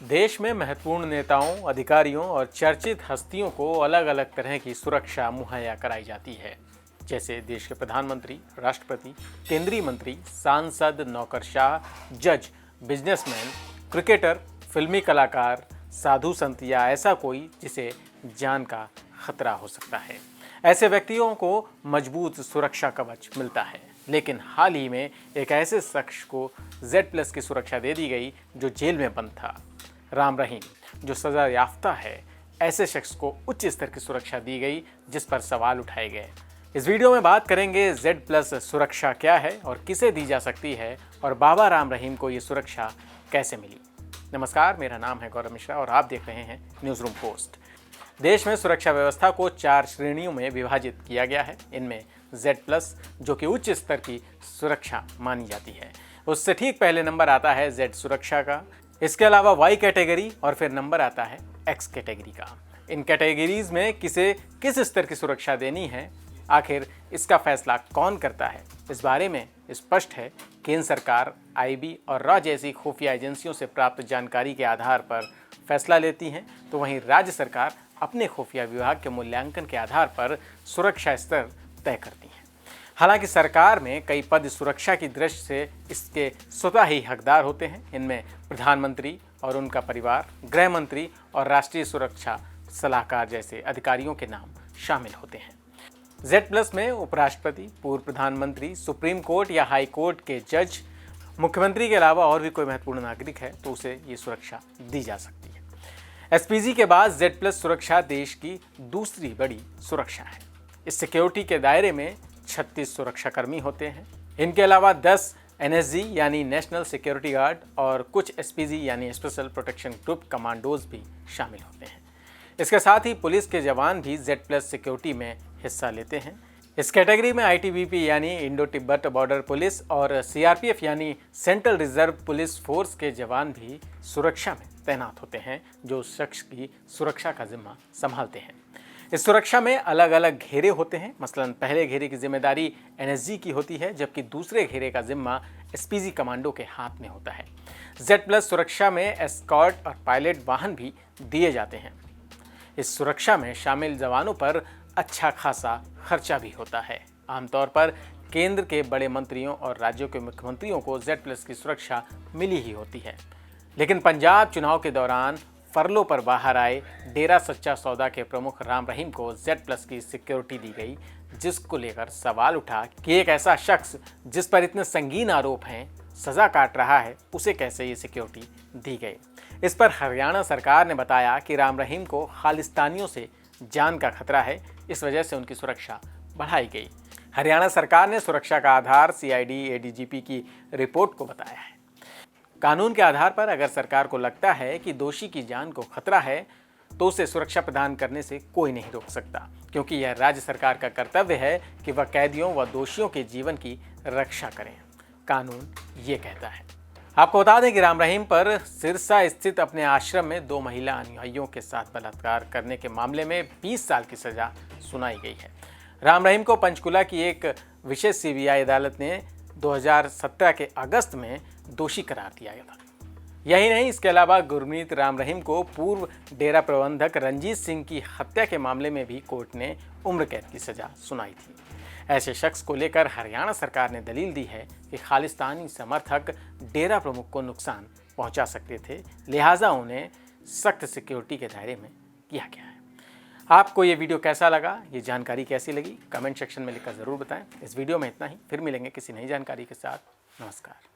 देश में महत्वपूर्ण नेताओं, अधिकारियों और चर्चित हस्तियों को अलग अलग तरह की सुरक्षा मुहैया कराई जाती है, जैसे देश के प्रधानमंत्री, राष्ट्रपति, केंद्रीय मंत्री, सांसद, नौकरशाह, जज, बिजनेसमैन, क्रिकेटर, फिल्मी कलाकार, साधु संत या ऐसा कोई जिसे जान का खतरा हो सकता है। ऐसे व्यक्तियों को मजबूत सुरक्षा कवच मिलता है। लेकिन हाल ही में एक ऐसे शख्स को Z+ की सुरक्षा दे दी गई जो जेल में बंद था। राम रहीम, जो सजा याफ्ता है, ऐसे शख्स को उच्च स्तर की सुरक्षा दी गई जिस पर सवाल उठाए गए। इस वीडियो में बात करेंगे Z+ सुरक्षा क्या है और किसे दी जा सकती है और बाबा राम रहीम को ये सुरक्षा कैसे मिली। नमस्कार, मेरा नाम है गौरव मिश्रा और आप देख रहे हैं न्यूज़ रूम पोस्ट। देश में सुरक्षा व्यवस्था को 4 श्रेणियों में विभाजित किया गया है। इनमें Z+ जो कि उच्च स्तर की सुरक्षा मानी जाती है, उससे ठीक पहले नंबर आता है Z सुरक्षा का। इसके अलावा Y कैटेगरी और फिर नंबर आता है X कैटेगरी का। इन कैटेगरीज में किसे किस स्तर की सुरक्षा देनी है, आखिर इसका फैसला कौन करता है, इस बारे में स्पष्ट है। केंद्र सरकार IB और रॉ जैसी खुफिया एजेंसियों से प्राप्त जानकारी के आधार पर फैसला लेती हैं, तो वहीं राज्य सरकार अपने खुफिया विभाग के मूल्यांकन के आधार पर सुरक्षा स्तर तय करती हैं। हालांकि सरकार में कई पद सुरक्षा की दृष्टि से इसके स्वतः ही हकदार होते हैं। इनमें प्रधानमंत्री और उनका परिवार, गृह मंत्री और राष्ट्रीय सुरक्षा सलाहकार जैसे अधिकारियों के नाम शामिल होते हैं। Z+ में उपराष्ट्रपति, पूर्व प्रधानमंत्री, सुप्रीम कोर्ट या हाई कोर्ट के जज, मुख्यमंत्री के अलावा और भी कोई महत्वपूर्ण नागरिक है तो उसे ये सुरक्षा दी जा सकती है। SPG के बाद Z+ सुरक्षा देश की दूसरी बड़ी सुरक्षा है। इस सिक्योरिटी के दायरे में 36 सुरक्षाकर्मी होते हैं। इनके अलावा 10 NSG यानी नेशनल सिक्योरिटी गार्ड और कुछ SPG यानी स्पेशल प्रोटेक्शन ग्रुप कमांडोज भी शामिल होते हैं। इसके साथ ही पुलिस के जवान भी Z+ सिक्योरिटी में हिस्सा लेते हैं। इस कैटेगरी में ITBP यानी इंडो तिब्बत बॉर्डर पुलिस और CRPF यानी सेंट्रल रिजर्व पुलिस फोर्स के जवान भी सुरक्षा में तैनात होते हैं, जो शख्स की सुरक्षा का जिम्मा संभालते हैं। इस सुरक्षा में अलग अलग घेरे होते हैं। मसलन पहले घेरे की जिम्मेदारी NSG की होती है, जबकि दूसरे घेरे का जिम्मा SPG कमांडो के हाथ में होता है। Z+ सुरक्षा में एस्कॉर्ट और पायलट वाहन भी दिए जाते हैं। इस सुरक्षा में शामिल जवानों पर अच्छा खासा खर्चा भी होता है। आमतौर पर केंद्र के बड़े मंत्रियों और राज्यों के मुख्यमंत्रियों को Z+ की सुरक्षा मिली ही होती है। लेकिन पंजाब चुनाव के दौरान फरलों पर बाहर आए डेरा सच्चा सौदा के प्रमुख राम रहीम को Z+ की सिक्योरिटी दी गई, जिसको लेकर सवाल उठा कि एक ऐसा शख्स जिस पर इतने संगीन आरोप हैं, सजा काट रहा है, उसे कैसे ये सिक्योरिटी दी गई। इस पर हरियाणा सरकार ने बताया कि राम रहीम को खालिस्तानियों से जान का खतरा है, इस वजह से उनकी सुरक्षा बढ़ाई गई। हरियाणा सरकार ने सुरक्षा का आधार CID ADGP की रिपोर्ट को बताया है। कानून के आधार पर अगर सरकार को लगता है कि दोषी की जान को खतरा है तो उसे सुरक्षा प्रदान करने से कोई नहीं रोक सकता, क्योंकि यह राज्य सरकार का कर्तव्य है कि वह कैदियों व दोषियों के जीवन की रक्षा करें। कानून ये कहता है। आपको बता दें कि राम रहीम पर सिरसा स्थित अपने आश्रम में 2 महिला अनुयायियों के साथ बलात्कार करने के मामले में 20 साल की सजा सुनाई गई है। राम रहीम को पंचकुला की एक विशेष CBI अदालत ने 2017 के अगस्त में दोषी करार दिया गया था। यही नहीं, इसके अलावा गुरमीत राम रहीम को पूर्व डेरा प्रबंधक रंजीत सिंह की हत्या के मामले में भी कोर्ट ने उम्र कैद की सजा सुनाई थी। ऐसे शख्स को लेकर हरियाणा सरकार ने दलील दी है कि खालिस्तानी समर्थक डेरा प्रमुख को नुकसान पहुंचा सकते थे, लिहाजा उन्हें सख्त सिक्योरिटी के दायरे में किया गया है। आपको ये वीडियो कैसा लगा, ये जानकारी कैसी लगी, कमेंट सेक्शन में लिखकर ज़रूर बताएं। इस वीडियो में इतना ही, फिर मिलेंगे किसी नई जानकारी के साथ। नमस्कार।